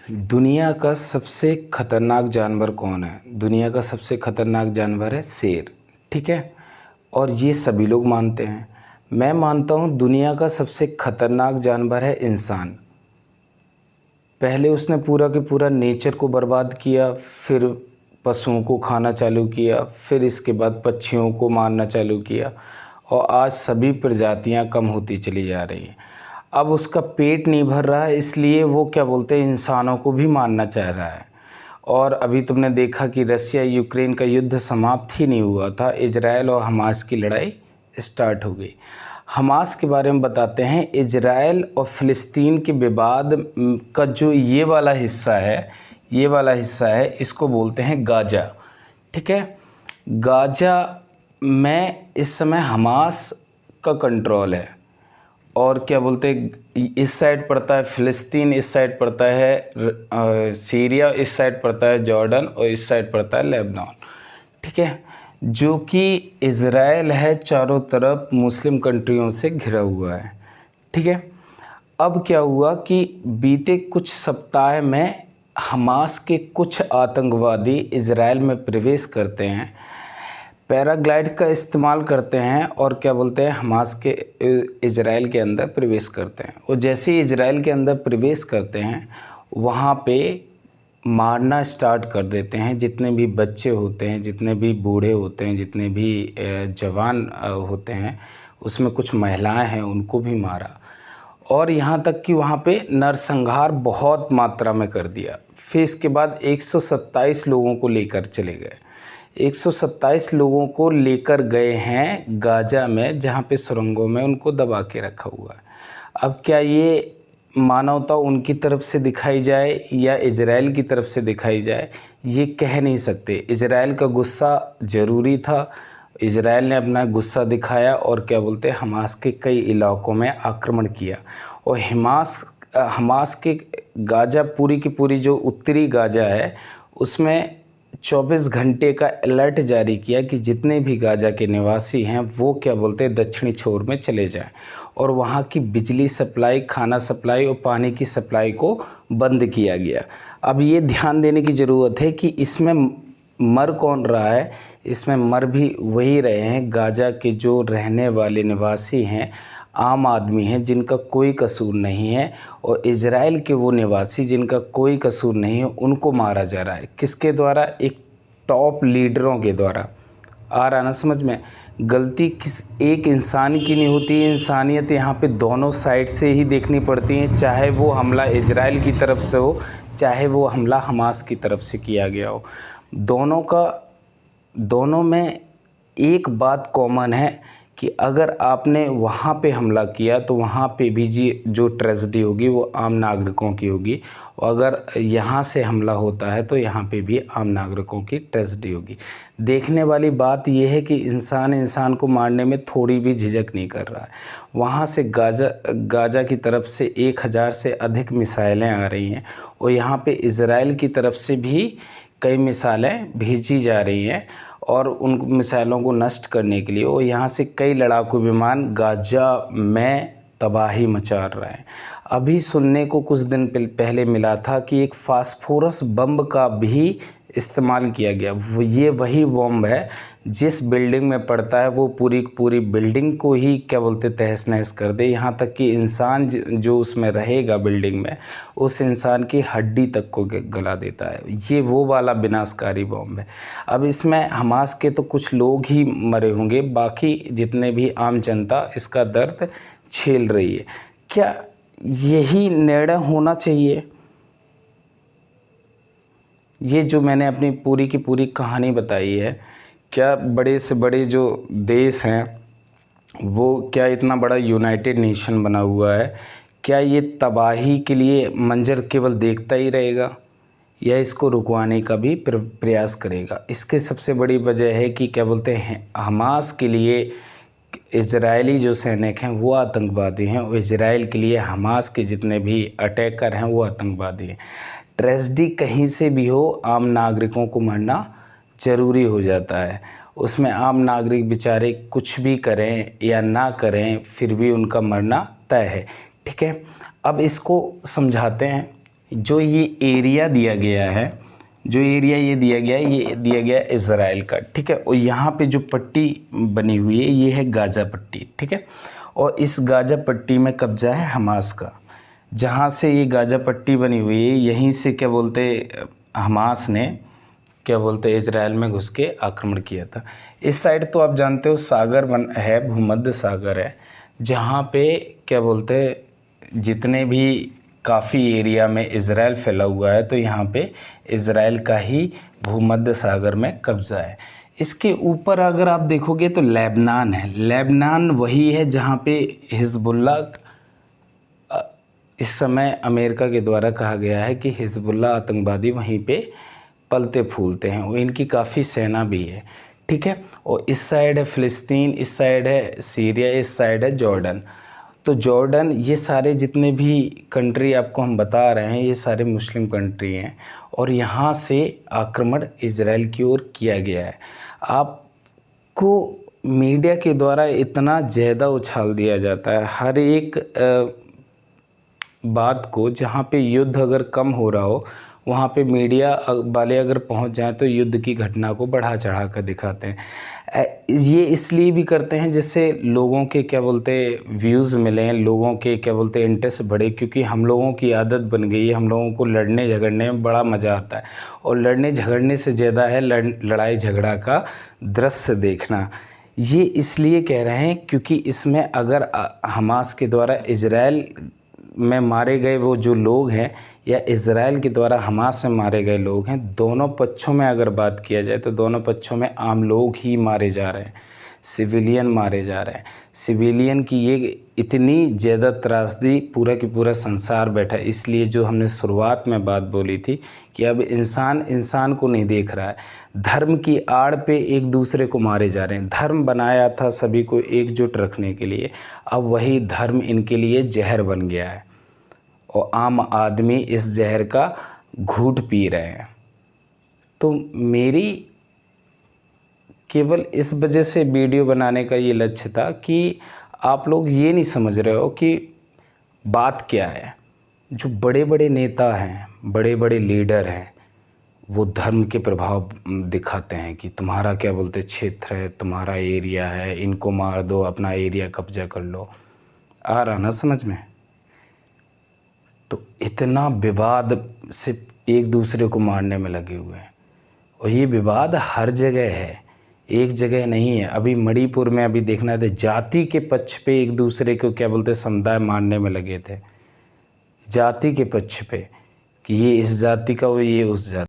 दुनिया का सबसे खतरनाक जानवर कौन है? दुनिया का सबसे खतरनाक जानवर है शेर। ठीक है, और ये सभी लोग मानते हैं। मैं मानता हूँ दुनिया का सबसे खतरनाक जानवर है इंसान। पहले उसने पूरा के पूरा नेचर को बर्बाद किया, फिर पशुओं को खाना चालू किया, फिर इसके बाद पक्षियों को मारना चालू किया, और आज सभी प्रजातियां कम होती चली जा रही हैं। अब उसका पेट नहीं भर रहा है, इसलिए वो क्या बोलते हैं, इंसानों को भी मारना चाह रहा है। और अभी तुमने देखा कि रसिया यूक्रेन का युद्ध समाप्त ही नहीं हुआ था, इजराइल और हमास की लड़ाई स्टार्ट हो गई। हमास के बारे में बताते हैं। इजराइल और फ़िलिस्तीन के विवाद का जो ये वाला हिस्सा है, इसको बोलते हैं गाजा। ठीक है, गाजा में इस समय हमास का कंट्रोल है, और क्या बोलते हैं, इस साइड पड़ता है फ़िलिस्तीन, इस साइड पड़ता है सीरिया, इस साइड पड़ता है जॉर्डन, और इस साइड पड़ता है लेबनान। ठीक है, जो कि इज़राइल है चारों तरफ मुस्लिम कंट्रियों से घिरा हुआ है। ठीक है, अब क्या हुआ कि बीते कुछ सप्ताह में हमास के कुछ आतंकवादी इज़राइल में प्रवेश करते हैं, पैराग्लाइड का इस्तेमाल करते हैं, और क्या बोलते हैं, हमास के इज़राइल के अंदर प्रवेश करते हैं। और जैसे ही इज़राइल के अंदर प्रवेश करते हैं, वहाँ पे मारना स्टार्ट कर देते हैं। जितने भी बच्चे होते हैं, जितने भी बूढ़े होते हैं, जितने भी जवान होते हैं, उसमें कुछ महिलाएं हैं, उनको भी मारा। और यहाँ तक कि वहाँ पे नरसंहार बहुत मात्रा में कर दिया। फिर इसके बाद 127 लोगों को लेकर चले गए। 127 लोगों को लेकर गए हैं गाजा में, जहाँ पे सुरंगों में उनको दबा के रखा हुआ है। अब क्या ये मानवता उनकी तरफ से दिखाई जाए या इजराइल की तरफ से दिखाई जाए, ये कह नहीं सकते। इजराइल का गुस्सा ज़रूरी था, इजराइल ने अपना गुस्सा दिखाया, और क्या बोलते हैं, हमास के कई इलाकों में आक्रमण किया। और हमास के गाजा, पूरी की पूरी जो उत्तरी गाजा है, उसमें 24 घंटे का अलर्ट जारी किया कि जितने भी गाजा के निवासी हैं वो क्या बोलते हैं, दक्षिणी छोर में चले जाएं, और वहाँ की बिजली सप्लाई, खाना सप्लाई और पानी की सप्लाई को बंद किया गया। अब ये ध्यान देने की ज़रूरत है कि इसमें मर कौन रहा है? इसमें मर भी वही रहे हैं, गाजा के जो रहने वाले निवासी हैं, आम आदमी हैं, जिनका कोई कसूर नहीं है, और इजराइल के वो निवासी जिनका कोई कसूर नहीं है, उनको मारा जा रहा है। किसके द्वारा? एक टॉप लीडरों के द्वारा। आ रहा ना समझ में? गलती किस एक इंसान की नहीं होती है, इंसानियत यहाँ पे दोनों साइड से ही देखनी पड़ती है, चाहे वो हमला इजराइल की तरफ से हो, चाहे वो हमला हमास की तरफ से किया गया हो। दोनों में एक बात कॉमन है कि अगर आपने वहाँ पे हमला किया तो वहाँ पे भी जो ट्रेजेडी होगी वो आम नागरिकों की होगी, और अगर यहाँ से हमला होता है तो यहाँ पे भी आम नागरिकों की ट्रेजेडी होगी। देखने वाली बात यह है कि इंसान को मारने में थोड़ी भी झिझक नहीं कर रहा है। वहाँ से गाजा की तरफ से 1000 से अधिक मिसाइलें आ रही हैं, और यहाँ पे इज़राइल की तरफ से भी कई मिसाइलें भेजी जा रही हैं, और उन मिसाइलों को नष्ट करने के लिए। और यहाँ से कई लड़ाकू विमान गाजा में तबाही मचा रहे हैं। अभी सुनने को कुछ दिन पहले मिला था कि एक फास्फोरस बम का भी इस्तेमाल किया गया। ये वही बम है जिस बिल्डिंग में पड़ता है, वो पूरी बिल्डिंग को ही क्या बोलते तहस नहस कर दे। यहाँ तक कि इंसान जो उसमें रहेगा बिल्डिंग में, उस इंसान की हड्डी तक को गला देता है। ये वो वाला विनाशकारी बम है। अब इसमें हमास के तो कुछ लोग ही मरे होंगे, बाकी जितने भी आम जनता इसका दर्द झेल रही है। क्या यही निर्णय होना चाहिए? ये जो मैंने अपनी पूरी की पूरी कहानी बताई है, क्या बड़े से बड़े जो देश हैं वो क्या इतना बड़ा यूनाइटेड नेशन बना हुआ है, क्या ये तबाही के लिए मंजर केवल देखता ही रहेगा या इसको रुकवाने का भी प्रयास करेगा? इसके सबसे बड़ी वजह है कि क्या बोलते हैं, हमास के लिए इजरायली जो सैनिक हैं वो आतंकवादी हैं, और इजराइल के लिए हमास के जितने भी अटैकर हैं वो आतंकवादी हैं। ट्रेजेडी कहीं से भी हो, आम नागरिकों को मरना ज़रूरी हो जाता है। उसमें आम नागरिक बेचारे कुछ भी करें या ना करें, फिर भी उनका मरना तय है। ठीक है, अब इसको समझाते हैं, जो ये एरिया दिया गया है, जो एरिया ये दिया गया है, ये दिया गया है इज़राइल का, ठीक है। और यहाँ पे जो पट्टी बनी हुई है ये है गाज़ा पट्टी, ठीक है। और इस गाज़ा पट्टी में कब्जा है हमास का। जहाँ से ये गाज़ा पट्टी बनी हुई है यहीं से क्या बोलते हमास ने क्या बोलते इज़राइल में घुस के आक्रमण किया था। इस साइड तो आप जानते हो सागर बन है, भूमध्य सागर है, जहाँ पे क्या बोलते जितने भी काफ़ी एरिया में इज़राइल फैला हुआ है, तो यहाँ पे इज़राइल का ही भूमध्य सागर में कब्ज़ा है। इसके ऊपर अगर आप देखोगे तो लेबनान है। लेबनान वही है जहाँ पे हिज़्बुल्लाह, इस समय अमेरिका के द्वारा कहा गया है कि हिज़्बुल्लाह आतंकवादी वहीं पे पलते फूलते हैं, वो इनकी काफ़ी सेना भी है, ठीक है। और इस साइड है फ़िलिस्तीन, इस साइड है सीरिया, इस साइड है जॉर्डन। तो जॉर्डन, ये सारे जितने भी कंट्री आपको हम बता रहे हैं ये सारे मुस्लिम कंट्री हैं, और यहाँ से आक्रमण इज़राइल की ओर किया गया है। आपको मीडिया के द्वारा इतना ज़्यादा उछाल दिया जाता है हर एक बात को, जहाँ पे युद्ध अगर कम हो रहा हो वहाँ पे मीडिया वाले अगर पहुँच जाएं तो युद्ध की घटना को बढ़ा चढ़ा कर दिखाते हैं। ये इसलिए भी करते हैं जिससे लोगों के क्या बोलते व्यूज़ मिलें, लोगों के क्या बोलते इंटरेस्ट बढ़े, क्योंकि हम लोगों की आदत बन गई है, हम लोगों को लड़ने झगड़ने में बड़ा मज़ा आता है। और लड़ने झगड़ने से ज़्यादा है लड़ाई झगड़ा का दृश्य देखना। ये इसलिए कह रहे हैं क्योंकि इसमें अगर हमास के द्वारा इज़राइल में मारे गए वो जो लोग हैं या इज़राइल के द्वारा हमास में मारे गए लोग हैं, दोनों पक्षों में अगर बात किया जाए तो दोनों पक्षों में आम लोग ही मारे जा रहे हैं, सिविलियन मारे जा रहे हैं। सिविलियन की ये इतनी ज़्यादा त्रासदी पूरा की पूरा संसार बैठा है। इसलिए जो हमने शुरुआत में बात बोली थी कि अब इंसान इंसान को नहीं देख रहा है, धर्म की आड़ पे एक दूसरे को मारे जा रहे हैं। धर्म बनाया था सभी को एकजुट रखने के लिए, अब वही धर्म इनके लिए जहर बन गया है और आम आदमी इस जहर का घूंट पी रहे हैं। तो मेरी केवल इस वजह से वीडियो बनाने का ये लक्ष्य था कि आप लोग ये नहीं समझ रहे हो कि बात क्या है। जो बड़े बड़े नेता हैं, बड़े बड़े लीडर हैं, वो धर्म के प्रभाव दिखाते हैं कि तुम्हारा क्या बोलते क्षेत्र है, तुम्हारा एरिया है, इनको मार दो, अपना एरिया कब्जा कर लो। आ रहा ना समझ में? तो इतना विवाद से एक दूसरे को मारने में लगे हुए हैं, और ये विवाद हर जगह है, एक जगह नहीं है। अभी मणिपुर में अभी देखना था, जाति के पक्ष पे एक दूसरे को क्या बोलते समुदाय मारने में लगे थे, जाति के पक्ष पे कि ये इस जाति का हो, ये उस जाति।